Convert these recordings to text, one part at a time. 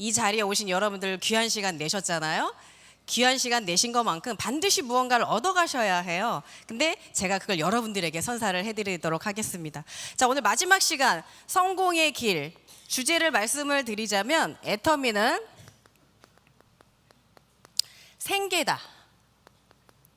이 자리에 오신 여러분들 귀한 시간 내셨잖아요. 귀한 시간 내신 것만큼 반드시 무언가를 얻어가셔야 해요. 근데 제가 그걸 여러분들에게 선사를 해드리도록 하겠습니다. 자, 오늘 마지막 시간 성공의 길 주제를 말씀을 드리자면 애터미는 생계다.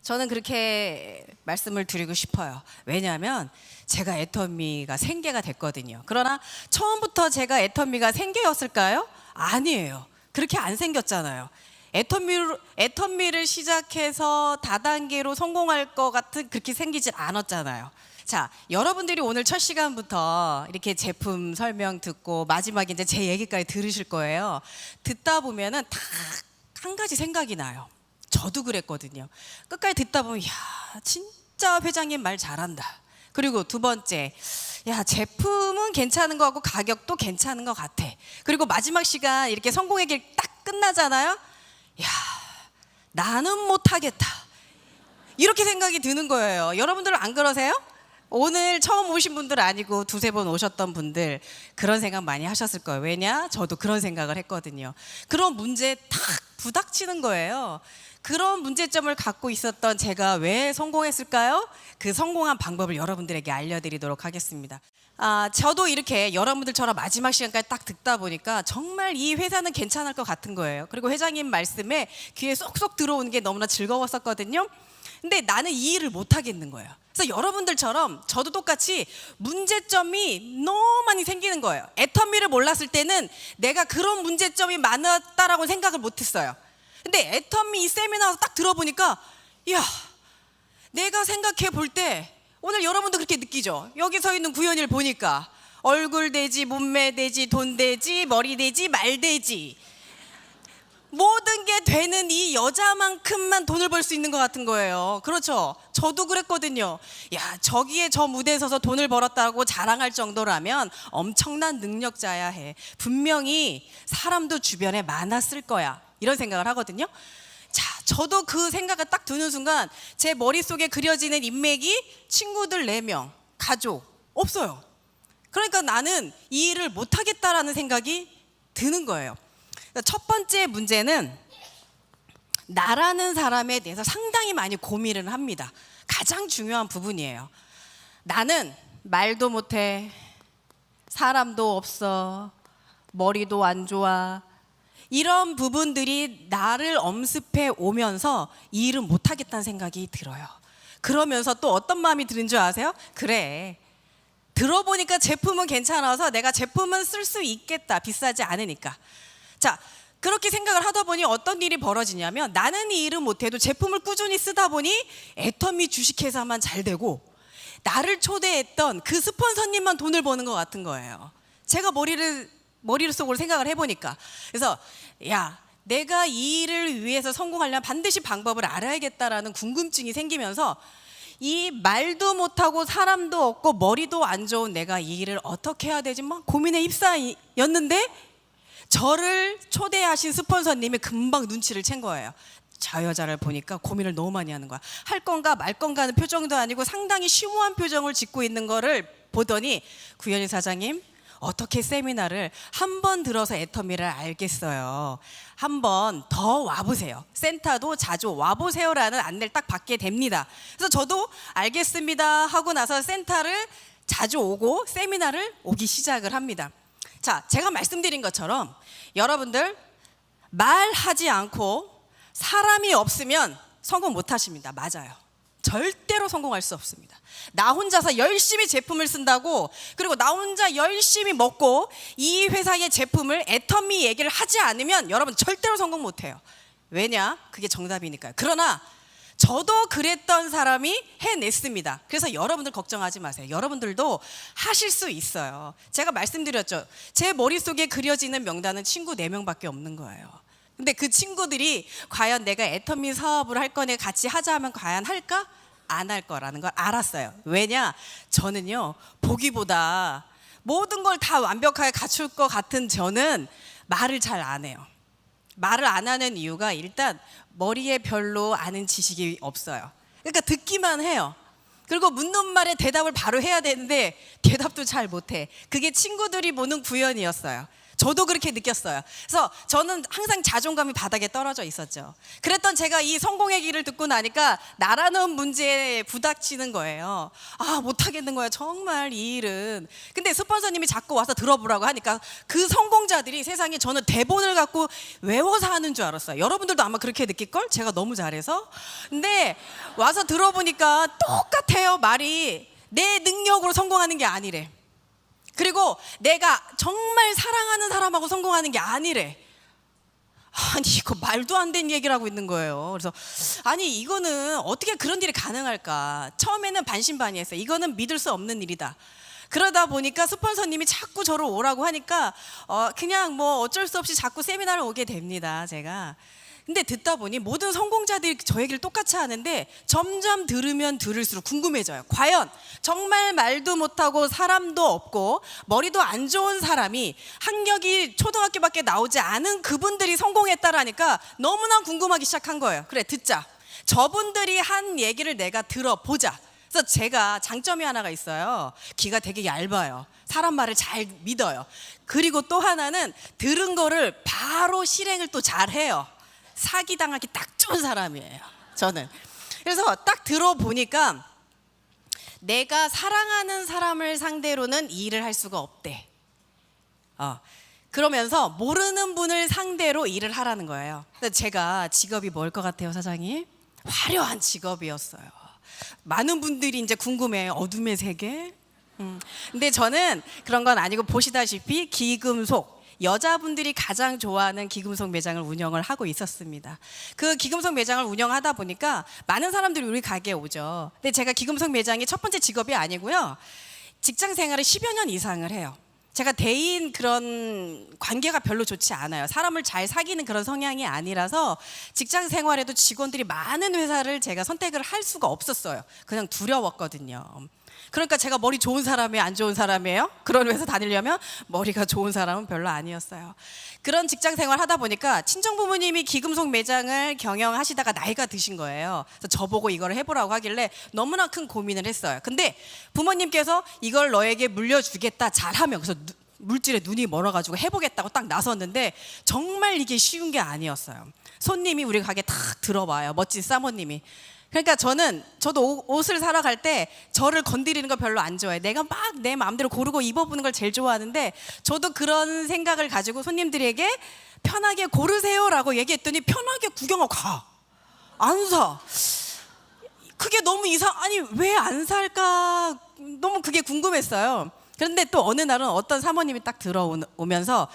저는 그렇게 말씀을 드리고 싶어요. 왜냐하면 제가 애터미가 생계가 됐거든요. 그러나 처음부터 제가 애터미가 생계였을까요? 아니에요. 그렇게 안 생겼잖아요. 애터미를 시작해서 다단계로 성공할 것 같은 그렇게 생기질 않았잖아요. 자, 여러분들이 오늘 첫 시간부터 이렇게 제품 설명 듣고 마지막에 이제 제 얘기까지 들으실 거예요. 듣다 보면은 다 한 가지 생각이 나요. 저도 그랬거든요. 끝까지 듣다 보면 야, 진짜 회장님 말 잘한다. 그리고 두 번째, 야, 제품은 괜찮은 것 같고 가격도 괜찮은 것 같아. 그리고 마지막 시간 이렇게 성공의 길 딱 끝나잖아요. 야, 나는 못하겠다. 이렇게 생각이 드는 거예요. 여러분들은 안 그러세요? 오늘 처음 오신 분들 아니고 두세 번 오셨던 분들 그런 생각 많이 하셨을 거예요. 왜냐? 저도 그런 생각을 했거든요. 그런 문제에 탁 부닥치는 거예요. 그런 문제점을 갖고 있었던 제가 왜 성공했을까요? 그 성공한 방법을 여러분들에게 알려드리도록 하겠습니다. 저도 이렇게 여러분들처럼 마지막 시간까지 딱 듣다 보니까 정말 이 회사는 괜찮을 것 같은 거예요. 그리고 회장님 말씀에 귀에 쏙쏙 들어오는 게 너무나 즐거웠었거든요. 근데 나는 이 일을 못 하겠는 거예요. 그래서 여러분들처럼 저도 똑같이 문제점이 너무 많이 생기는 거예요. 애터미를 몰랐을 때는 내가 그런 문제점이 많았다라고 생각을 못했어요. 근데 애터미 이 세미나 딱 들어보니까 야, 내가 생각해 볼 때 오늘 여러분도 그렇게 느끼죠? 여기 서 있는 구현이를 보니까 얼굴 되지, 몸매 되지, 돈 되지, 머리 되지, 말 되지, 모든 게 되는 이 여자만큼만 돈을 벌 수 있는 것 같은 거예요. 그렇죠? 저도 그랬거든요. 야, 저기에 저 무대에 서서 돈을 벌었다고 자랑할 정도라면 엄청난 능력자야 해. 분명히 사람도 주변에 많았을 거야. 이런 생각을 하거든요. 자, 저도 그 생각을 딱 드는 순간 제 머릿속에 그려지는 인맥이 친구들 4명, 가족 없어요. 그러니까 나는 이 일을 못하겠다라는 생각이 드는 거예요. 첫 번째 문제는 나라는 사람에 대해서 상당히 많이 고민을 합니다. 가장 중요한 부분이에요. 나는 말도 못해, 사람도 없어, 머리도 안 좋아. 이런 부분들이 나를 엄습해 오면서 이 일은 못하겠다는 생각이 들어요. 그러면서 또 어떤 마음이 드는 줄 아세요? 그래, 들어보니까 제품은 괜찮아서 내가 제품은 쓸 수 있겠다. 비싸지 않으니까. 자, 그렇게 생각을 하다 보니 어떤 일이 벌어지냐면 나는 이 일은 못해도 제품을 꾸준히 쓰다 보니 애터미 주식회사만 잘 되고 나를 초대했던 그 스폰서님만 돈을 버는 것 같은 거예요. 제가 머릿속으로 생각을 해보니까. 그래서 야, 내가 이 일을 위해서 성공하려면 반드시 방법을 알아야겠다라는 궁금증이 생기면서 이 말도 못하고 사람도 없고 머리도 안 좋은 내가 이 일을 어떻게 해야 되지 막 고민에 휩싸였는데 저를 초대하신 스폰서님이 금방 눈치를 챈 거예요. 저 여자를 보니까 고민을 너무 많이 하는 거야. 할 건가 말 건가 하는 표정도 아니고 상당히 심오한 표정을 짓고 있는 거를 보더니 구현희 사장님, 어떻게 세미나를 한 번 들어서 애터미를 알겠어요. 한 번 더 와보세요. 센터도 자주 와보세요라는 안내를 딱 받게 됩니다. 그래서 저도 알겠습니다 하고 나서 센터를 자주 오고 세미나를 오기 시작을 합니다. 자, 제가 말씀드린 것처럼 여러분들 말하지 않고 사람이 없으면 성공 못 하십니다. 맞아요. 절대로 성공할 수 없습니다. 나 혼자서 열심히 제품을 쓴다고, 그리고 나 혼자 열심히 먹고 이 회사의 제품을 애터미 얘기를 하지 않으면 여러분 절대로 성공 못 해요. 왜냐? 그게 정답이니까요. 그러나 저도 그랬던 사람이 해냈습니다. 그래서 여러분들 걱정하지 마세요. 여러분들도 하실 수 있어요. 제가 말씀드렸죠. 제 머릿속에 그려지는 명단은 친구 4명밖에 없는 거예요. 근데 그 친구들이 과연 내가 애터미 사업을 할 거네 같이 하자 하면 과연 할까? 안 할 거라는 걸 알았어요. 왜냐? 저는요, 보기보다 모든 걸 다 완벽하게 갖출 것 같은 저는 말을 잘 안 해요. 말을 안 하는 이유가 일단 머리에 별로 아는 지식이 없어요. 그러니까 듣기만 해요. 그리고 묻는 말에 대답을 바로 해야 되는데 대답도 잘 못해. 그게 친구들이 보는 구현이었어요. 저도 그렇게 느꼈어요. 그래서 저는 항상 자존감이 바닥에 떨어져 있었죠. 그랬던 제가 이 성공의 길을 듣고 나니까 나라는 문제에 부닥치는 거예요. 아, 못하겠는 거야 정말 이 일은. 근데 스폰서님이 자꾸 와서 들어보라고 하니까 그 성공자들이 세상에 저는 대본을 갖고 외워서 하는 줄 알았어요. 여러분들도 아마 그렇게 느낄걸? 제가 너무 잘해서. 근데 와서 들어보니까 똑같아요. 말이 내 능력으로 성공하는 게 아니래. 그리고 내가 정말 사랑하는 사람하고 성공하는 게 아니래. 아니 이거 말도 안 되는 얘기를 하고 있는 거예요. 그래서 아니 이거는 어떻게 그런 일이 가능할까. 처음에는 반신반의했어요. 이거는 믿을 수 없는 일이다. 그러다 보니까 스폰서님이 자꾸 저를 오라고 하니까 그냥 뭐 어쩔 수 없이 자꾸 세미나를 오게 됩니다. 제가. 근데 듣다 보니 모든 성공자들이 저 얘기를 똑같이 하는데 점점 들으면 들을수록 궁금해져요. 과연 정말 말도 못하고 사람도 없고 머리도 안 좋은 사람이 학력이 초등학교밖에 나오지 않은 그분들이 성공했다라니까 너무나 궁금하기 시작한 거예요. 그래 듣자. 저분들이 한 얘기를 내가 들어보자. 그래서 제가 장점이 하나가 있어요. 귀가 되게 얇아요. 사람 말을 잘 믿어요. 그리고 또 하나는 들은 거를 바로 실행을 또 잘해요. 사기당하기 딱 좋은 사람이에요 저는. 그래서 딱 들어보니까 내가 사랑하는 사람을 상대로는 이 일을 할 수가 없대. 그러면서 모르는 분을 상대로 일을 하라는 거예요. 제가 직업이 뭘 것 같아요 사장님? 화려한 직업이었어요. 많은 분들이 이제 궁금해요. 어둠의 세계? 근데 저는 그런 건 아니고 보시다시피 기금속, 여자분들이 가장 좋아하는 기금속 매장을 운영을 하고 있었습니다. 그 기금속 매장을 운영하다 보니까 많은 사람들이 우리 가게에 오죠. 근데 제가 기금속 매장이 첫 번째 직업이 아니고요. 직장 생활을 10여 년 이상을 해요. 제가 대인 그런 관계가 별로 좋지 않아요. 사람을 잘 사귀는 그런 성향이 아니라서 직장 생활에도 직원들이 많은 회사를 제가 선택을 할 수가 없었어요. 그냥 두려웠거든요. 그러니까 제가 머리 좋은 사람이에요, 안 좋은 사람이에요? 그런 회사 다니려면 머리가 좋은 사람은 별로 아니었어요. 그런 직장 생활 하다 보니까 친정부모님이 기금속 매장을 경영하시다가 나이가 드신 거예요. 그래서 저보고 이걸 해보라고 하길래 너무나 큰 고민을 했어요. 근데 부모님께서 이걸 너에게 물려주겠다 잘하면, 그래서 물질에 눈이 멀어가지고 해보겠다고 딱 나섰는데 정말 이게 쉬운 게 아니었어요. 손님이 우리 가게 탁 들어와요. 멋진 사모님이. 그러니까 저도 옷을 사러 갈 때 저를 건드리는 거 별로 안 좋아해요. 내가 막 내 마음대로 고르고 입어보는 걸 제일 좋아하는데 저도 그런 생각을 가지고 손님들에게 편하게 고르세요라고 얘기했더니 편하게 구경하고 가. 안 사. 그게 너무 아니 왜 안 살까 너무 그게 궁금했어요. 그런데 또 어느 날은 어떤 사모님이 딱 들어오면서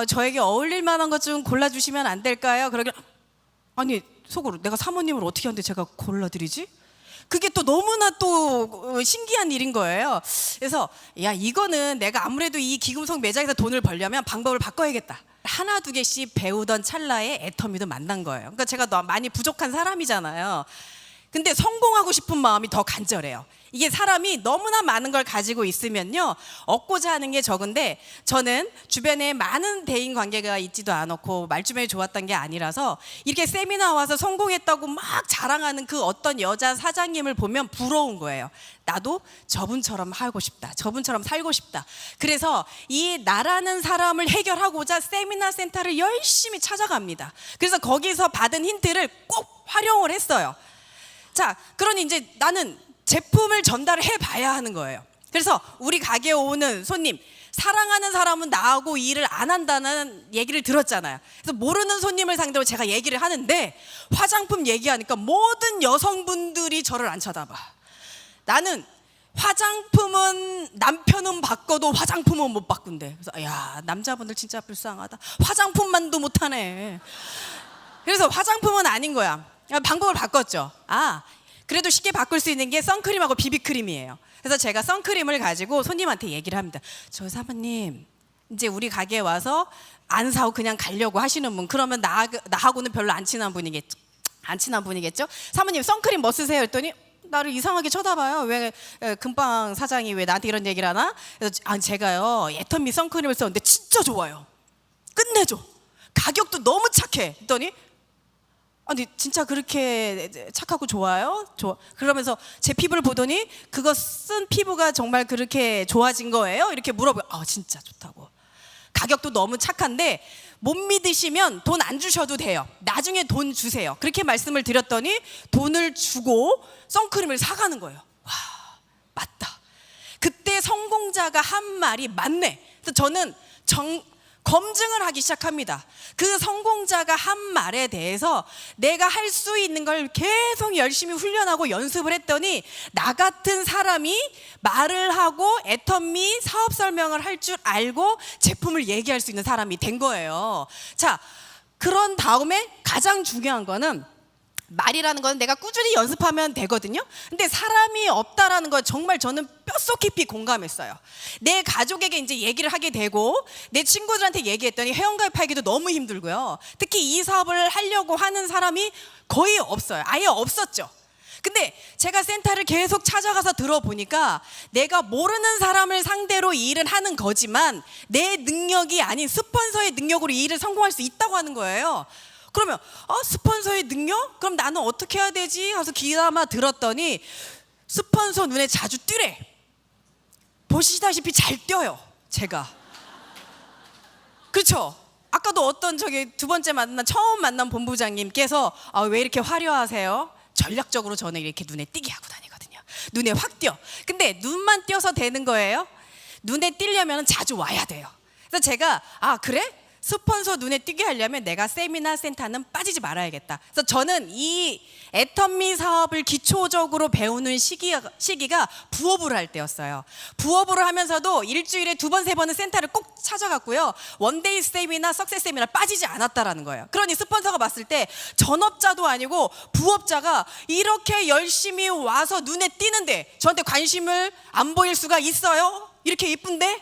저에게 어울릴 만한 것 좀 골라주시면 안 될까요? 그러길 아니 속으로 내가 사모님을 어떻게 하는데 제가 골라드리지? 그게 또 너무나 또 신기한 일인 거예요. 그래서 야 이거는 내가 아무래도 이 기금속 매장에서 돈을 벌려면 방법을 바꿔야겠다. 하나 두 개씩 배우던 찰나에 애터미도 만난 거예요. 그러니까 제가 많이 부족한 사람이잖아요. 근데 성공하고 싶은 마음이 더 간절해요. 이게 사람이 너무나 많은 걸 가지고 있으면요 얻고자 하는 게 적은데 저는 주변에 많은 대인 관계가 있지도 않았고 말주변이 좋았던 게 아니라서 이렇게 세미나 와서 성공했다고 막 자랑하는 그 어떤 여자 사장님을 보면 부러운 거예요. 나도 저분처럼 하고 싶다. 저분처럼 살고 싶다. 그래서 이 나라는 사람을 해결하고자 세미나 센터를 열심히 찾아갑니다. 그래서 거기서 받은 힌트를 꼭 활용을 했어요. 자, 그러니 이제 나는 제품을 전달을 해봐야 하는 거예요. 그래서 우리 가게에 오는 손님, 사랑하는 사람은 나하고 일을 안 한다는 얘기를 들었잖아요. 그래서 모르는 손님을 상대로 제가 얘기를 하는데 화장품 얘기하니까 모든 여성분들이 저를 안 쳐다봐. 나는 화장품은 남편은 바꿔도 화장품은 못 바꾼대. 그래서 야 남자분들 진짜 불쌍하다. 화장품만도 못하네. 그래서 화장품은 아닌 거야. 방법을 바꿨죠. 그래도 쉽게 바꿀 수 있는 게 선크림하고 비비크림이에요. 그래서 제가 선크림을 가지고 손님한테 얘기를 합니다. 저 사모님 이제 우리 가게에 와서 안 사고 그냥 가려고 하시는 분, 그러면 나하고는 별로 안 친한 분이겠죠. 사모님 선크림 뭐 쓰세요? 했더니 나를 이상하게 쳐다봐요. 왜 금방 사장이 왜 나한테 이런 얘기를 하나? 그래서 제가요 애터미 선크림을 썼는데 진짜 좋아요. 끝내줘. 가격도 너무 착해. 했더니 아니 진짜 그렇게 착하고 좋아요? 그러면서 제 피부를 보더니 그거 쓴 피부가 정말 그렇게 좋아진 거예요? 이렇게 물어봐요. 진짜 좋다고. 가격도 너무 착한데 못 믿으시면 돈 안 주셔도 돼요. 나중에 돈 주세요. 그렇게 말씀을 드렸더니 돈을 주고 선크림을 사가는 거예요. 와, 맞다. 그때 성공자가 한 말이 맞네. 그래서 저는 검증을 하기 시작합니다. 그 성공자가 한 말에 대해서 내가 할 수 있는 걸 계속 열심히 훈련하고 연습을 했더니 나 같은 사람이 말을 하고 애터미 사업 설명을 할 줄 알고 제품을 얘기할 수 있는 사람이 된 거예요. 자, 그런 다음에 가장 중요한 거는 말이라는 건 내가 꾸준히 연습하면 되거든요. 근데 사람이 없다라는 거 정말 저는 뼛속 깊이 공감했어요. 내 가족에게 이제 얘기를 하게 되고 내 친구들한테 얘기했더니 회원가입하기도 너무 힘들고요. 특히 이 사업을 하려고 하는 사람이 거의 없어요. 아예 없었죠. 근데 제가 센터를 계속 찾아가서 들어보니까 내가 모르는 사람을 상대로 이 일을 하는 거지만 내 능력이 아닌 스폰서의 능력으로 이 일을 성공할 수 있다고 하는 거예요. 그러면 스폰서의 능력? 그럼 나는 어떻게 해야 되지? 하면서 귀담아 들었더니 스폰서 눈에 자주 띄래. 보시다시피 잘 띄어요, 제가. 그렇죠? 아까도 어떤 두 번째 처음 만난 본부장님께서 왜 이렇게 화려하세요? 전략적으로 저는 이렇게 눈에 띄게 하고 다니거든요. 눈에 확 띄어. 근데 눈만 띄어서 되는 거예요? 눈에 띄려면 자주 와야 돼요. 그래서 제가 그래? 스폰서 눈에 띄게 하려면 내가 세미나 센터는 빠지지 말아야겠다. 그래서 저는 이 애터미 사업을 기초적으로 배우는 시기가 부업을 할 때였어요. 부업을 하면서도 일주일에 2번, 3번은 센터를 꼭 찾아갔고요. 원데이 세미나, 석세스 세미나 빠지지 않았다라는 거예요. 그러니 스폰서가 봤을 때 전업자도 아니고 부업자가 이렇게 열심히 와서 눈에 띄는데 저한테 관심을 안 보일 수가 있어요? 이렇게 이쁜데?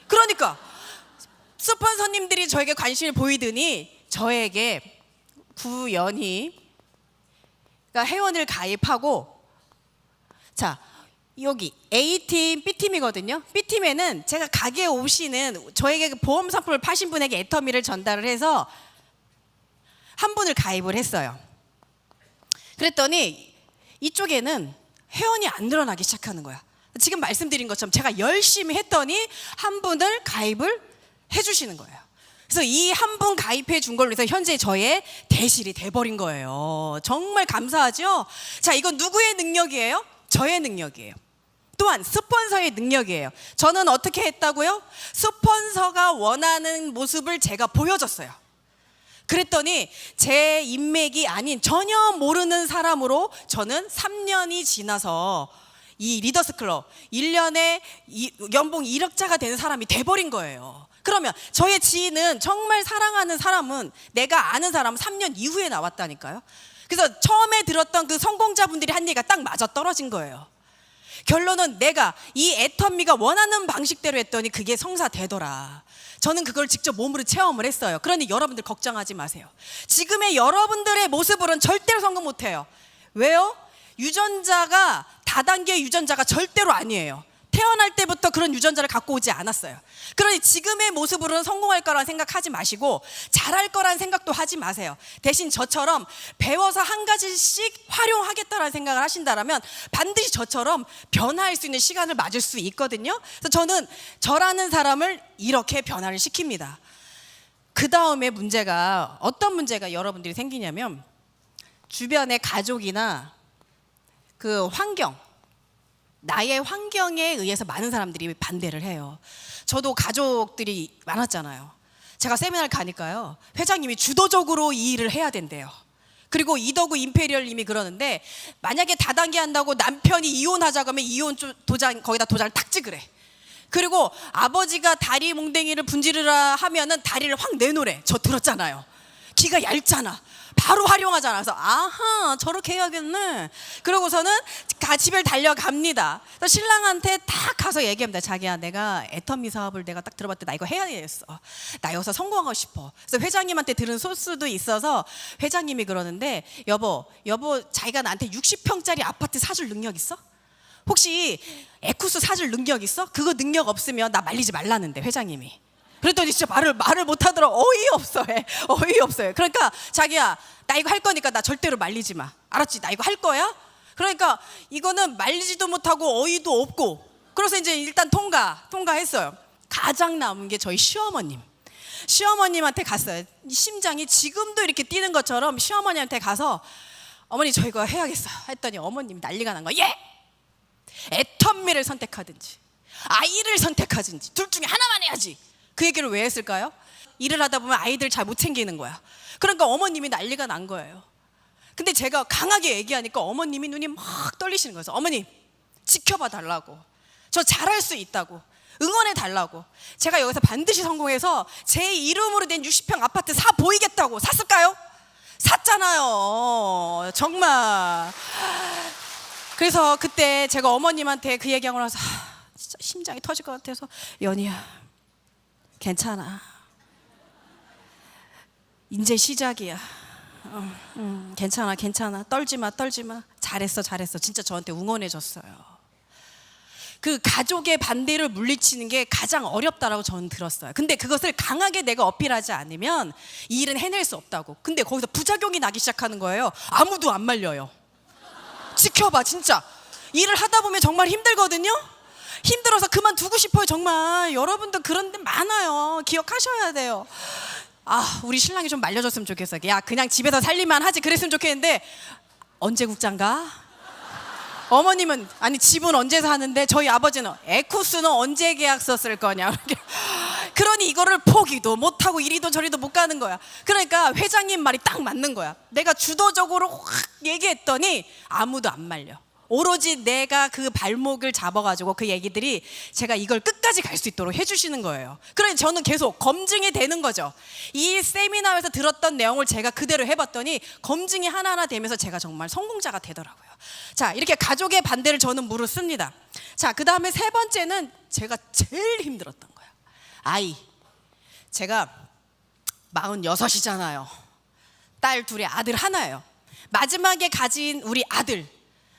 그러니까 스폰서님들이 저에게 관심을 보이더니 저에게 구연히 회원을 가입하고, 자 여기 A팀, B팀이거든요. B팀에는 제가 가게에 오시는 저에게 보험 상품을 파신 분에게 애터미를 전달을 해서 한 분을 가입을 했어요. 그랬더니 이쪽에는 회원이 안 늘어나기 시작하는 거야. 지금 말씀드린 것처럼 제가 열심히 했더니 한 분을 가입을 해주시는 거예요. 그래서 이 한 분 가입해 준 걸로 해서 현재 저의 대실이 돼버린 거예요. 정말 감사하죠? 자, 이건 누구의 능력이에요? 저의 능력이에요. 또한 스폰서의 능력이에요. 저는 어떻게 했다고요? 스폰서가 원하는 모습을 제가 보여줬어요. 그랬더니 제 인맥이 아닌 전혀 모르는 사람으로 저는 3년이 지나서 이 리더스 클럽 1년에 연봉 1억자가 되는 사람이 돼버린 거예요. 그러면 저의 지인은 정말 사랑하는 사람은 내가 아는 사람은 3년 이후에 나왔다니까요. 그래서 처음에 들었던 그 성공자분들이 한 얘기가 딱 맞아 떨어진 거예요. 결론은 내가 이 애터미가 원하는 방식대로 했더니 그게 성사되더라. 저는 그걸 직접 몸으로 체험을 했어요. 그러니 여러분들 걱정하지 마세요. 지금의 여러분들의 모습으로는 절대로 성공 못해요. 왜요? 유전자가 다단계 유전자가 절대로 아니에요. 태어날 때부터 그런 유전자를 갖고 오지 않았어요. 그러니 지금의 모습으로는 성공할 거라는 생각하지 마시고 잘할 거라는 생각도 하지 마세요. 대신 저처럼 배워서 한 가지씩 활용하겠다라는 생각을 하신다면 반드시 저처럼 변화할 수 있는 시간을 맞을 수 있거든요. 그래서 저는 저라는 사람을 이렇게 변화를 시킵니다. 그 다음에 문제가 어떤 문제가 여러분들이 생기냐면 주변의 가족이나 그 환경, 나의 환경에 의해서 많은 사람들이 반대를 해요. 저도 가족들이 많았잖아요. 제가 세미나를 가니까요, 회장님이 주도적으로 이 일을 해야 된대요. 그리고 이더구 임페리얼님이 그러는데 만약에 다단계 한다고 남편이 이혼하자고 하면 이혼 도장, 거기다 도장을 탁 찍으래. 그리고 아버지가 다리 몽댕이를 분지르라 하면은 다리를 확 내놓으래. 저 들었잖아요. 기가 얇잖아. 바로 활용하잖아. 그래서 아하, 저렇게 해야겠네. 그러고서는 집을 달려갑니다. 그래서 신랑한테 딱 가서 얘기합니다. 자기야, 내가 애터미 사업을 내가 딱 들어봤더니 나 이거 해야 되겠어. 나 여기서 성공하고 싶어. 그래서 회장님한테 들은 소스도 있어서 회장님이 그러는데 여보 자기가 나한테 60평짜리 아파트 사줄 능력 있어? 혹시 에쿠스 사줄 능력 있어? 그거 능력 없으면 나 말리지 말라는데 회장님이. 그랬더니 진짜 말을 못하더라. 어이없어요. 그러니까 자기야, 나 이거 할 거니까 나 절대로 말리지 마. 알았지? 나 이거 할 거야? 그러니까 이거는 말리지도 못하고 어이도 없고, 그래서 이제 일단 통과했어요. 가장 남은 게 저희 시어머님. 시어머님한테 갔어요. 심장이 지금도 이렇게 뛰는 것처럼 시어머니한테 가서 어머니 저 이거 해야겠어요 했더니 어머님이 난리가 난 거예요. 예! 애턴미를 선택하든지 아이를 선택하든지 둘 중에 하나만 해야지. 그 얘기를 왜 했을까요? 일을 하다 보면 아이들 잘 못 챙기는 거야. 그러니까 어머님이 난리가 난 거예요. 근데 제가 강하게 얘기하니까 어머님이 눈이 막 떨리시는 거예요. 어머님 지켜봐 달라고, 저 잘할 수 있다고, 응원해 달라고. 제가 여기서 반드시 성공해서 제 이름으로 된 60평 아파트 사 보이겠다고. 샀을까요? 샀잖아요. 정말. 그래서 그때 제가 어머님한테 그 얘기하고 나서 진짜 심장이 터질 것 같아서 연희야 괜찮아, 이제 시작이야. 괜찮아 떨지 마 잘했어 진짜 저한테 응원해 줬어요. 그 가족의 반대를 물리치는 게 가장 어렵다라고 저는 들었어요. 근데 그것을 강하게 내가 어필하지 않으면 이 일은 해낼 수 없다고. 근데 거기서 부작용이 나기 시작하는 거예요. 아무도 안 말려요. 지켜봐. 진짜 일을 하다 보면 정말 힘들거든요. 힘들어서 그만두고 싶어요. 정말 여러분도 그런 데 많아요. 기억하셔야 돼요. 우리 신랑이 좀 말려줬으면 좋겠어요. 야 그냥 집에서 살림만 하지 그랬으면 좋겠는데 언제 국장가? 어머님은 아니 집은 언제 사는데, 저희 아버지는 에쿠스는 언제 계약서 쓸 거냐. 그러니 이거를 포기도 못하고 이리도 저리도 못 가는 거야. 그러니까 회장님 말이 딱 맞는 거야. 내가 주도적으로 확 얘기했더니 아무도 안 말려. 오로지 내가 그 발목을 잡아가지고 그 얘기들이 제가 이걸 끝까지 갈 수 있도록 해주시는 거예요. 그러니 저는 계속 검증이 되는 거죠. 이 세미나에서 들었던 내용을 제가 그대로 해봤더니 검증이 하나하나 되면서 제가 정말 성공자가 되더라고요. 자, 이렇게 가족의 반대를 저는 무릅씁니다. 자, 그 다음에 세 번째는 제가 제일 힘들었던 거예요. 아이. 제가 46이잖아요. 딸 둘에 아들 하나예요. 마지막에 가진 우리 아들,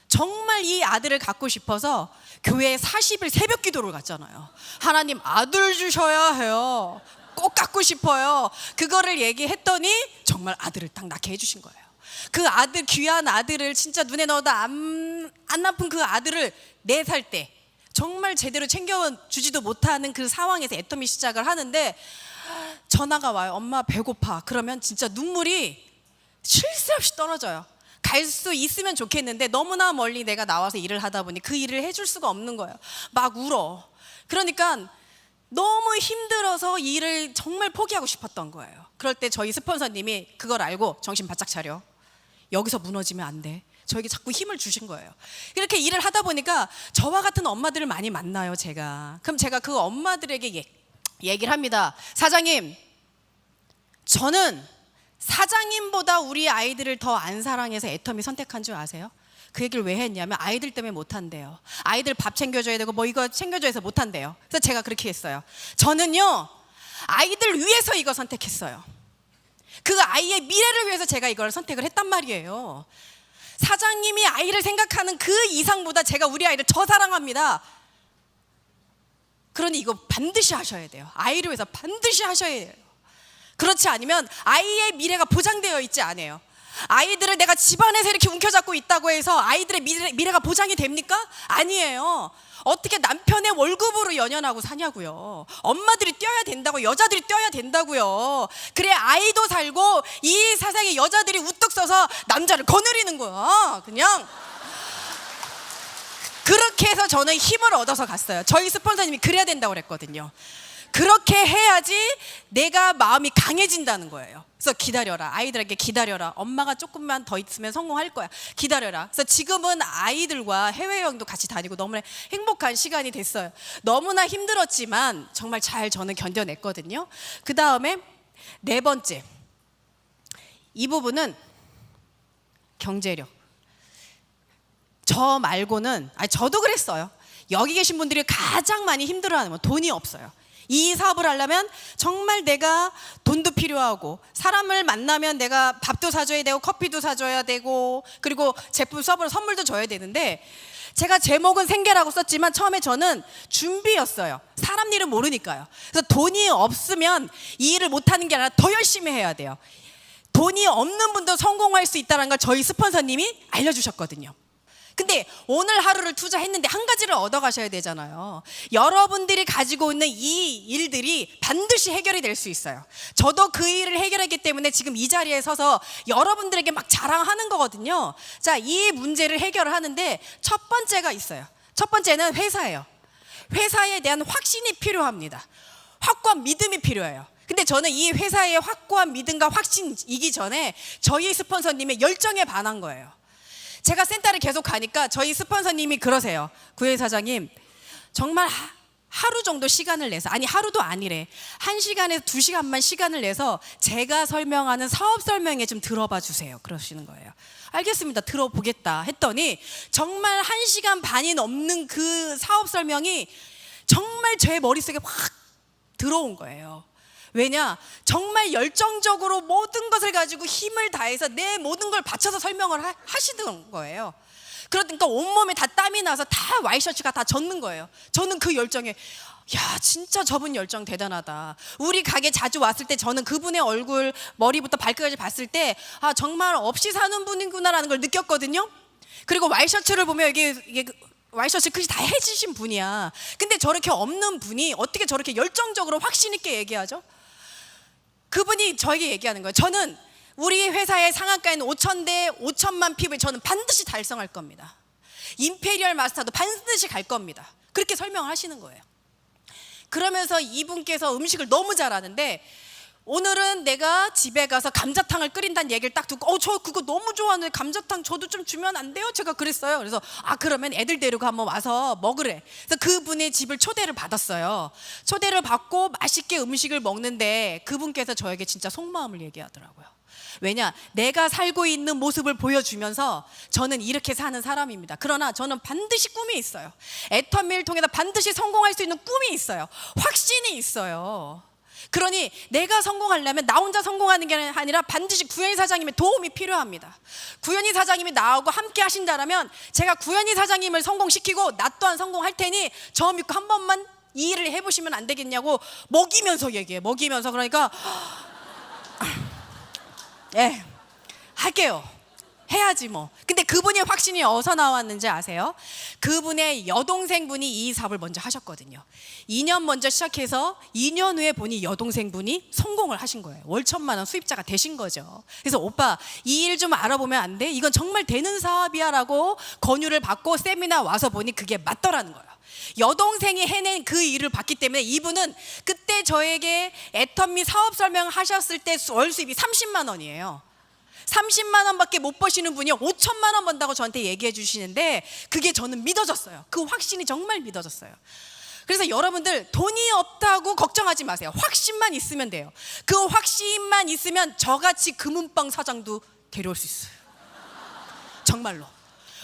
정말 이 아들을 갖고 싶어서 교회에 40일 새벽 기도를 갔잖아요. 하나님 아들 주셔야 해요. 꼭 갖고 싶어요. 그거를 얘기했더니 정말 아들을 딱 낳게 해주신 거예요. 그 아들, 귀한 아들을 진짜 눈에 넣어도 안 아픈 그 아들을 4살 때 정말 제대로 챙겨주지도 못하는 그 상황에서 애터미 시작을 하는데 전화가 와요. 엄마 배고파. 그러면 진짜 눈물이 쉴 새 없이 떨어져요. 갈 수 있으면 좋겠는데 너무나 멀리 내가 나와서 일을 하다 보니 그 일을 해줄 수가 없는 거예요. 막 울어. 그러니까 너무 힘들어서 일을 정말 포기하고 싶었던 거예요. 그럴 때 저희 스폰서님이 그걸 알고 정신 바짝 차려. 여기서 무너지면 안 돼. 저에게 자꾸 힘을 주신 거예요. 이렇게 일을 하다 보니까 저와 같은 엄마들을 많이 만나요, 제가. 그럼 제가 그 엄마들에게 얘기를 합니다. 사장님, 저는 사장님보다 우리 아이들을 더 안 사랑해서 애터미 선택한 줄 아세요? 그 얘기를 왜 했냐면 아이들 때문에 못한대요. 아이들 밥 챙겨줘야 되고 뭐 이거 챙겨줘야 해서 못한대요. 그래서 제가 그렇게 했어요. 저는요 아이들 위해서 이거 선택했어요. 그 아이의 미래를 위해서 제가 이걸 선택을 했단 말이에요. 사장님이 아이를 생각하는 그 이상보다 제가 우리 아이를 더 사랑합니다. 그러니 이거 반드시 하셔야 돼요. 아이를 위해서 반드시 하셔야 돼요. 그렇지 않으면 아이의 미래가 보장되어 있지 않아요. 아이들을 내가 집안에서 이렇게 움켜잡고 있다고 해서 아이들의 미래가 보장이 됩니까? 아니에요. 어떻게 남편의 월급으로 연연하고 사냐고요. 엄마들이 뛰어야 된다고, 여자들이 뛰어야 된다고요. 그래 아이도 살고 이 세상에 여자들이 우뚝 서서 남자를 거느리는 거야. 그냥 그렇게 해서 저는 힘을 얻어서 갔어요. 저희 스폰서님이 그래야 된다고 그랬거든요. 그렇게 해야지 내가 마음이 강해진다는 거예요. 그래서 기다려라. 아이들에게 기다려라. 엄마가 조금만 더 있으면 성공할 거야. 기다려라. 그래서 지금은 아이들과 해외여행도 같이 다니고 너무나 행복한 시간이 됐어요. 너무나 힘들었지만 정말 잘 저는 견뎌냈거든요. 그 다음에 4번째. 이 부분은 경제력. 저 말고는, 저도 그랬어요. 여기 계신 분들이 가장 많이 힘들어하는 건 돈이 없어요. 이 사업을 하려면 정말 내가 돈도 필요하고 사람을 만나면 내가 밥도 사줘야 되고 커피도 사줘야 되고 그리고 제품 서버로 선물도 줘야 되는데 제가 제목은 생계라고 썼지만 처음에 저는 준비였어요. 사람 일은 모르니까요. 그래서 돈이 없으면 이 일을 못하는 게 아니라 더 열심히 해야 돼요. 돈이 없는 분도 성공할 수 있다는 걸 저희 스폰서님이 알려주셨거든요. 근데 오늘 하루를 투자했는데 한 가지를 얻어가셔야 되잖아요. 여러분들이 가지고 있는 이 일들이 반드시 해결이 될 수 있어요. 저도 그 일을 해결했기 때문에 지금 이 자리에 서서 여러분들에게 막 자랑하는 거거든요. 자, 이 문제를 해결을 하는데 첫 번째가 있어요. 첫 번째는 회사예요. 회사에 대한 확신이 필요합니다. 확고한 믿음이 필요해요. 근데 저는 이 회사의 확고한 믿음과 확신이기 전에 저희 스폰서님의 열정에 반한 거예요. 제가 센터를 계속 가니까 저희 스폰서님이 그러세요. 구혜 사장님, 정말 하루 정도 시간을 내서, 아니 하루도 아니래, 1시간에서 2시간만 시간을 내서 제가 설명하는 사업 설명회 좀 들어봐 주세요. 그러시는 거예요. 알겠습니다, 들어보겠다 했더니 정말 1시간 반이 넘는 그 사업 설명이 정말 제 머릿속에 확 들어온 거예요. 왜냐? 정말 열정적으로 모든 것을 가지고 힘을 다해서 내 모든 걸 바쳐서 설명을 하시는 거예요. 그러니까 온몸에 다 땀이 나서 다 와이셔츠가 다 젖는 거예요. 저는 그 열정에, 야, 진짜 저분 열정 대단하다. 우리 가게 자주 왔을 때 저는 그분의 얼굴, 머리부터 발끝까지 봤을 때, 아, 정말 없이 사는 분이구나라는 걸 느꼈거든요. 그리고 와이셔츠를 보면 이게 와이셔츠 끝이 다 해지신 분이야. 근데 저렇게 없는 분이 어떻게 저렇게 열정적으로 확신 있게 얘기하죠? 그분이 저에게 얘기하는 거예요. 저는 우리 회사의 상한가인 5,000대 5천만 PV 저는 반드시 달성할 겁니다. 임페리얼 마스터도 반드시 갈 겁니다. 그렇게 설명을 하시는 거예요. 그러면서 이분께서 음식을 너무 잘하는데 오늘은 내가 집에 가서 감자탕을 끓인다는 얘기를 딱 듣고 저 그거 너무 좋아하는데 감자탕 저도 좀 주면 안 돼요? 제가 그랬어요. 그래서 그러면 애들 데리고 한번 와서 먹으래. 그래서 그분의 집을 초대를 받았어요. 초대를 받고 맛있게 음식을 먹는데 그분께서 저에게 진짜 속마음을 얘기하더라고요. 왜냐? 내가 살고 있는 모습을 보여주면서 저는 이렇게 사는 사람입니다. 그러나 저는 반드시 꿈이 있어요. 애터미를 통해서 반드시 성공할 수 있는 꿈이 있어요. 확신이 있어요. 그러니 내가 성공하려면 나 혼자 성공하는 게 아니라 반드시 구현희 사장님의 도움이 필요합니다. 구현희 사장님이 나하고 함께 하신다면 제가 구현희 사장님을 성공시키고 나 또한 성공할 테니 저 믿고 한 번만 이 일을 해보시면 안 되겠냐고 먹이면서 얘기해. 먹이면서. 그러니까 예, 할게요. 해야지 뭐. 근데 그분의 확신이 어디서 나왔는지 아세요? 그분의 여동생분이 이 사업을 먼저 하셨거든요. 2년 먼저 시작해서 2년 후에 보니 여동생분이 성공을 하신 거예요. 월 1,000만 원 수입자가 되신 거죠. 그래서 오빠 이 일 좀 알아보면 안 돼? 이건 정말 되는 사업이야 라고 권유를 받고 세미나 와서 보니 그게 맞더라는 거예요. 여동생이 해낸 그 일을 봤기 때문에 이분은 그때 저에게 애터미 사업 설명하셨을 때 월 수입이 30만 원이에요. 30만 원밖에 못 버시는 분이 5천만 원 번다고 저한테 얘기해 주시는데 그게 저는 믿어졌어요. 그 확신이 정말 믿어졌어요. 그래서 여러분들 돈이 없다고 걱정하지 마세요. 확신만 있으면 돼요. 그 확신만 있으면 저같이 금은방 사장도 데려올 수 있어요. 정말로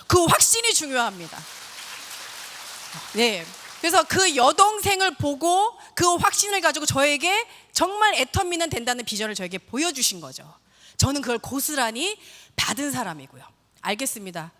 그 확신이 중요합니다. 네. 그래서 그 여동생을 보고 그 확신을 가지고 저에게 정말 애터미는 된다는 비전을 저에게 보여주신 거죠. 저는 그걸 고스란히 받은 사람이고요. 알겠습니다.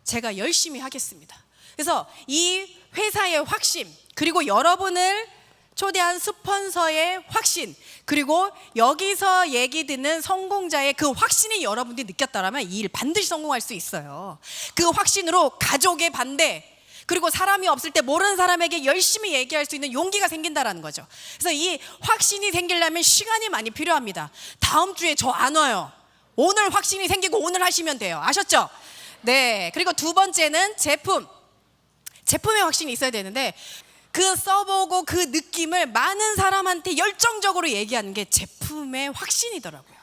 제가 열심히 하겠습니다. 그래서 이 회사의 확신, 그리고 여러분을 초대한 스폰서의 확신, 그리고 여기서 얘기 듣는 성공자의 그 확신이 여러분들이 느꼈다면 이 일 반드시 성공할 수 있어요. 그 확신으로 가족의 반대, 그리고 사람이 없을 때 모르는 사람에게 열심히 얘기할 수 있는 용기가 생긴다라는 거죠. 그래서 이 확신이 생기려면 시간이 많이 필요합니다. 다음 주에 저 안 와요. 오늘 확신이 생기고 오늘 하시면 돼요. 아셨죠? 네. 그리고 두 번째는 제품의 확신이 있어야 되는데 그 써보고 그 느낌을 많은 사람한테 열정적으로 얘기하는 게 제품의 확신이더라고요.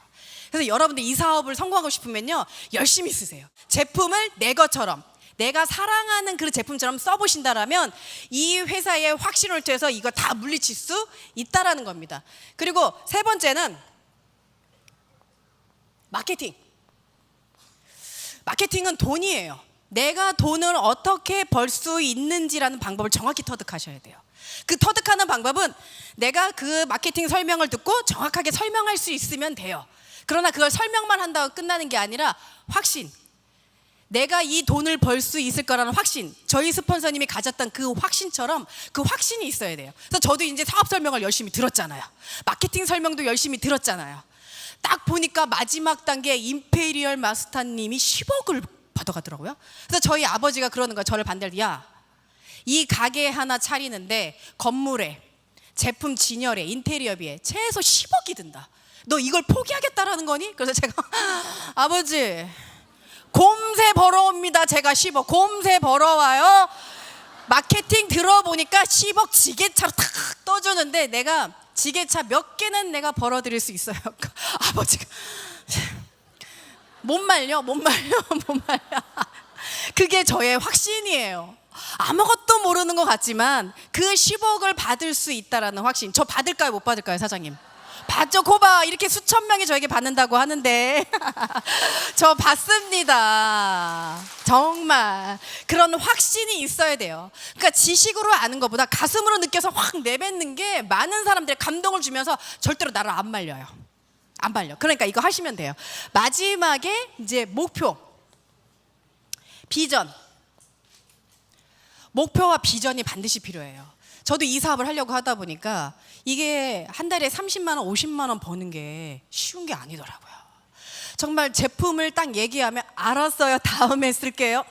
그래서 여러분들 이 사업을 성공하고 싶으면요, 열심히 쓰세요. 제품을 내 것처럼, 내가 사랑하는 그 제품처럼 써보신다라면 이 회사의 확신을 통해서 이거 다 물리칠 수 있다라는 겁니다. 그리고 세 번째는 마케팅. 마케팅은 돈이에요. 내가 돈을 어떻게 벌 수 있는지라는 방법을 정확히 터득하셔야 돼요. 그 터득하는 방법은 내가 그 마케팅 설명을 듣고 정확하게 설명할 수 있으면 돼요. 그러나 그걸 설명만 한다고 끝나는 게 아니라 확신, 내가 이 돈을 벌 수 있을 거라는 확신, 저희 스폰서님이 가졌던 그 확신처럼 그 확신이 있어야 돼요. 그래서 저도 이제 사업 설명을 열심히 들었잖아요. 마케팅 설명도 열심히 들었잖아요. 딱 보니까 마지막 단계 임페리얼 마스터님이 10억을 받아가더라고요. 그래서 저희 아버지가 그러는 거야. 저를 반대로, 야, 이 가게 하나 차리는데 건물에 제품 진열에 인테리어비에 최소 10억이 든다. 너 이걸 포기하겠다라는 거니? 그래서 제가 아버지 곰새 벌어옵니다. 제가 10억 곰새 벌어와요. 마케팅 들어보니까 10억 지게차로 탁 떠주는데 내가 지게차 몇 개는 내가 벌어드릴 수 있어요. 아버지가 못 말려. 그게 저의 확신이에요. 아무것도 모르는 것 같지만 그 10억을 받을 수 있다라는 확신. 저 받을까요, 못 받을까요, 사장님? 받죠. 고봐, 이렇게 수천 명이 저에게 받는다고 하는데 저 받습니다. 정말 그런 확신이 있어야 돼요. 그러니까 지식으로 아는 것보다 가슴으로 느껴서 확 내뱉는 게 많은 사람들의 감동을 주면서 절대로 나를 안 말려요. 안 말려. 그러니까 이거 하시면 돼요. 마지막에 이제 목표, 비전. 목표와 비전이 반드시 필요해요. 저도 이 사업을 하려고 하다 보니까 이게 한 달에 30만 원, 50만 원 버는 게 쉬운 게 아니더라고요. 정말 제품을 딱 얘기하면 알았어요. 다음에 쓸게요.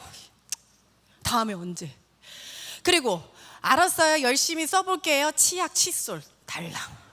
다음에 언제? 그리고 알았어요. 열심히 써볼게요. 치약, 칫솔 달랑.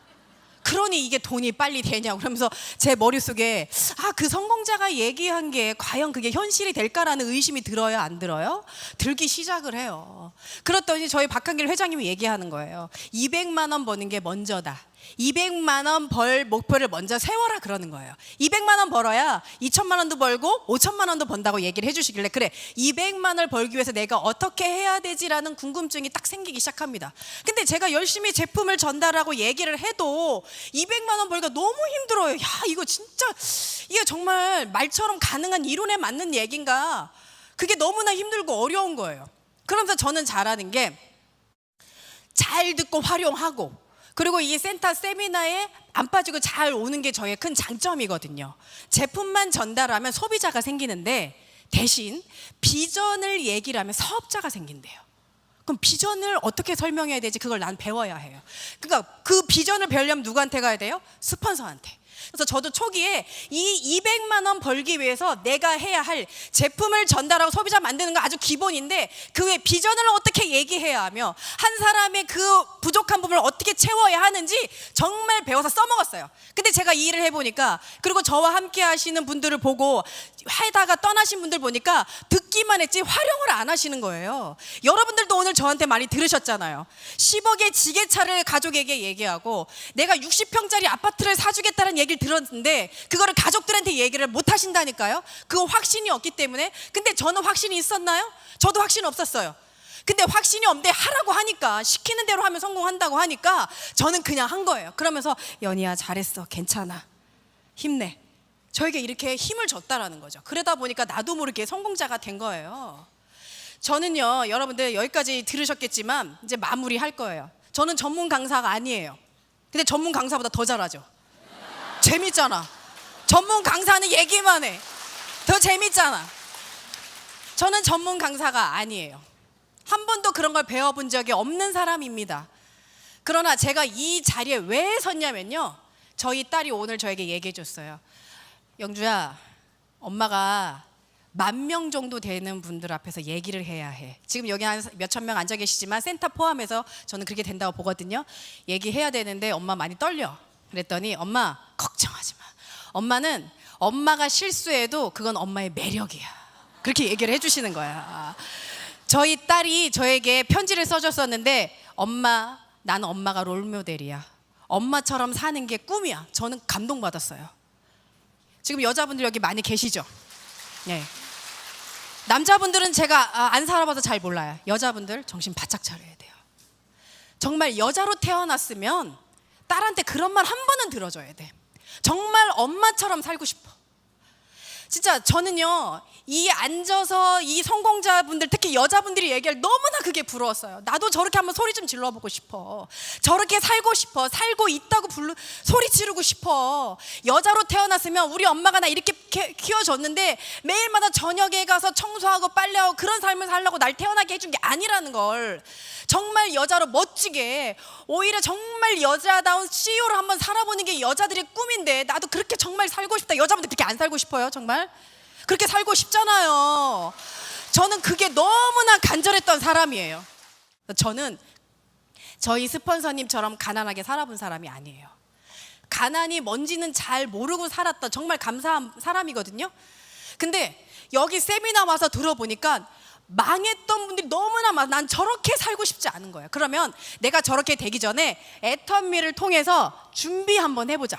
그러니 이게 돈이 빨리 되냐고 그러면서 제 머릿속에 그 성공자가 얘기한 게 과연 그게 현실이 될까라는 의심이 들어요, 안 들어요? 들기 시작을 해요. 그랬더니 저희 박한길 회장님이 얘기하는 거예요. 200만 원 버는 게 먼저다. 200만 원 벌 목표를 먼저 세워라 그러는 거예요. 200만 원 벌어야 2천만 원도 벌고 5천만 원도 번다고 얘기를 해주시길래 그래 200만 원을 벌기 위해서 내가 어떻게 해야 되지라는 궁금증이 딱 생기기 시작합니다. 근데 제가 열심히 제품을 전달하고 얘기를 해도 200만 원 벌기가 너무 힘들어요. 야, 이거 진짜 이게 정말 말처럼 가능한 이론에 맞는 얘기인가? 그게 너무나 힘들고 어려운 거예요. 그러면서 저는 잘하는 게 잘 듣고 활용하고 그리고 이 센터 세미나에 안 빠지고 잘 오는 게 저의 큰 장점이거든요. 제품만 전달하면 소비자가 생기는데 대신 비전을 얘기를 하면 사업자가 생긴대요. 그럼 비전을 어떻게 설명해야 되지? 그걸 난 배워야 해요. 그러니까 그 비전을 배우려면 누구한테 가야 돼요? 스폰서한테. 그래서 저도 초기에 이 200만 원 벌기 위해서 내가 해야 할 제품을 전달하고 소비자 만드는 거 아주 기본인데 그 외에 비전을 어떻게 얘기해야 하며 한 사람의 그 부족한 부분을 어떻게 채워야 하는지 정말 배워서 써먹었어요. 근데 제가 이 일을 해보니까 그리고 저와 함께 하시는 분들을 보고 하다가 떠나신 분들 보니까 듣기만 했지 활용을 안 하시는 거예요. 여러분들도 오늘 저한테 많이 들으셨잖아요. 10억의 지게차를 가족에게 얘기하고 내가 60평짜리 아파트를 사주겠다는 얘기를 들었는데 그거를 가족들한테 얘기를 못 하신다니까요. 그 확신이 없기 때문에. 근데 저는 확신이 있었나요? 저도 확신 없었어요. 근데 확신이 없는데 하라고 하니까 시키는 대로 하면 성공한다고 하니까 저는 그냥 한 거예요. 그러면서 연희야 잘했어, 괜찮아, 힘내. 저에게 이렇게 힘을 줬다라는 거죠. 그러다 보니까 나도 모르게 성공자가 된 거예요. 저는요, 여러분들 여기까지 들으셨겠지만 이제 마무리할 거예요. 저는 전문 강사가 아니에요. 근데 전문 강사보다 더 잘하죠. 재밌잖아. 전문 강사는 얘기만 해. 더 재밌잖아. 저는 전문 강사가 아니에요. 한 번도 그런 걸 배워본 적이 없는 사람입니다. 그러나 제가 이 자리에 왜 섰냐면요, 저희 딸이 오늘 저에게 얘기해 줬어요. 영주야, 엄마가 10,000명 정도 되는 분들 앞에서 얘기를 해야 해. 지금 여기 한 몇천 명 앉아 계시지만 센터 포함해서 저는 그렇게 된다고 보거든요. 얘기해야 되는데 엄마 많이 떨려. 그랬더니 엄마 걱정하지 마. 엄마는 엄마가 실수해도 그건 엄마의 매력이야. 그렇게 얘기를 해주시는 거야. 저희 딸이 저에게 편지를 써줬었는데 엄마, 나는 엄마가 롤모델이야. 엄마처럼 사는 게 꿈이야. 저는 감동받았어요. 지금 여자분들 여기 많이 계시죠? 네. 남자분들은 제가 안 살아봐서 잘 몰라요. 여자분들 정신 바짝 차려야 돼요. 정말 여자로 태어났으면 딸한테 그런 말 한 번은 들어줘야 돼. 정말 엄마처럼 살고 싶어. 진짜 저는요, 이 앉아서 이 성공자분들, 특히 여자분들이 얘기할 너무나 그게 부러웠어요. 나도 저렇게 한번 소리 좀 질러보고 싶어. 저렇게 살고 싶어. 살고 있다고 소리 지르고 싶어. 여자로 태어났으면 우리 엄마가 나 이렇게 키워줬는데 매일마다 저녁에 가서 청소하고 빨래하고 그런 삶을 살려고 날 태어나게 해준 게 아니라는 걸. 정말 여자로 멋지게, 오히려 정말 여자다운 CEO로 한번 살아보는 게 여자들의 꿈인데 나도 그렇게 정말 살고 싶다. 여자분들 그렇게 안 살고 싶어요, 정말? 그렇게 살고 싶잖아요. 저는 그게 너무나 간절했던 사람이에요. 저는 저희 스폰서님처럼 가난하게 살아본 사람이 아니에요. 가난이 뭔지는 잘 모르고 살았던 정말 감사한 사람이거든요. 근데 여기 세미나 와서 들어보니까 망했던 분들이 너무나 많아. 난 저렇게 살고 싶지 않은 거예요. 그러면 내가 저렇게 되기 전에 애터미를 통해서 준비 한번 해보자.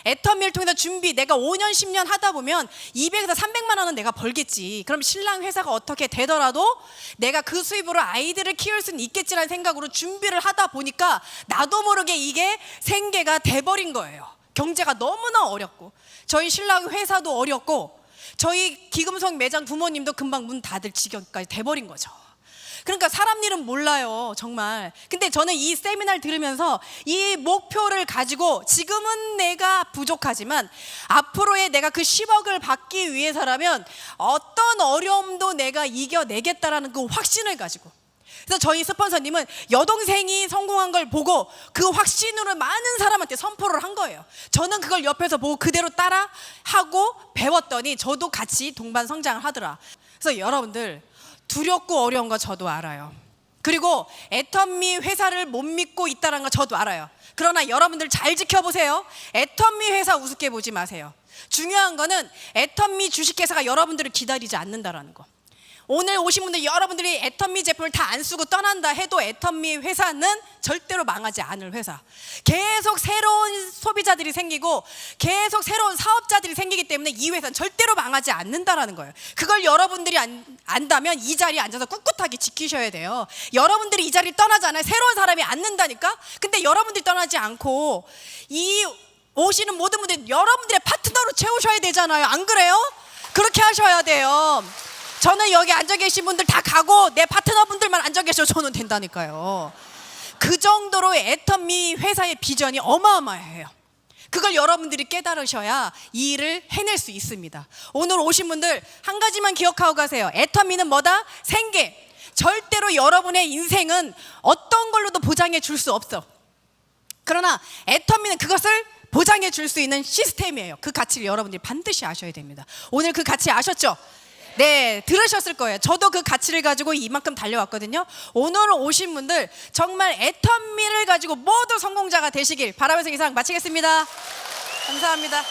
애터미를 통해서 준비, 내가 5년 10년 하다 보면 200에서 300만 원은 내가 벌겠지. 그럼 신랑 회사가 어떻게 되더라도 내가 그 수입으로 아이들을 키울 수는 있겠지라는 생각으로 준비를 하다 보니까 나도 모르게 이게 생계가 돼버린 거예요. 경제가 너무나 어렵고, 저희 신랑 회사도 어렵고, 저희 기금속 매장 부모님도 금방 문 닫을 지경까지 돼버린 거죠. 그러니까 사람 일은 몰라요, 정말. 근데 저는 이 세미나를 들으면서 이 목표를 가지고 지금은 내가 부족하지만 앞으로의 내가 그 10억을 받기 위해서라면 어떤 어려움도 내가 이겨내겠다라는 그 확신을 가지고, 그래서 저희 스폰서님은 여동생이 성공한 걸 보고 그 확신으로 많은 사람한테 선포를 한 거예요. 저는 그걸 옆에서 보고 그대로 따라 하고 배웠더니 저도 같이 동반 성장을 하더라. 그래서 여러분들, 두렵고 어려운 거 저도 알아요. 그리고 애터미 회사를 못 믿고 있다는 거 저도 알아요. 그러나 여러분들 잘 지켜보세요. 애터미 회사 우습게 보지 마세요. 중요한 거는 애터미 주식회사가 여러분들을 기다리지 않는다라는 거. 오늘 오신 분들 여러분들이 애터미 제품을 다 안 쓰고 떠난다 해도 애터미 회사는 절대로 망하지 않을 회사. 계속 새로운 소비자들이 생기고 계속 새로운 사업자들이 생기기 때문에 이 회사는 절대로 망하지 않는다라는 거예요. 그걸 여러분들이 안다면 이 자리에 앉아서 꿋꿋하게 지키셔야 돼요. 여러분들이 이 자리를 떠나잖아요. 새로운 사람이 앉는다니까. 근데 여러분들이 떠나지 않고 이 오시는 모든 분들 여러분들의 파트너로 채우셔야 되잖아요. 안 그래요? 그렇게 하셔야 돼요. 저는 여기 앉아 계신 분들 다 가고 내 파트너분들만 앉아 계셔도 저는 된다니까요. 그 정도로 애터미 회사의 비전이 어마어마해요. 그걸 여러분들이 깨달으셔야 이 일을 해낼 수 있습니다. 오늘 오신 분들 한 가지만 기억하고 가세요. 애터미는 뭐다? 생계. 절대로 여러분의 인생은 어떤 걸로도 보장해 줄 수 없어. 그러나 애터미는 그것을 보장해 줄 수 있는 시스템이에요. 그 가치를 여러분들이 반드시 아셔야 됩니다. 오늘 그 가치 아셨죠? 네, 들으셨을 거예요. 저도 그 가치를 가지고 이만큼 달려왔거든요. 오늘 오신 분들 정말 애터미를 가지고 모두 성공자가 되시길 바라면서 이상 마치겠습니다. 감사합니다.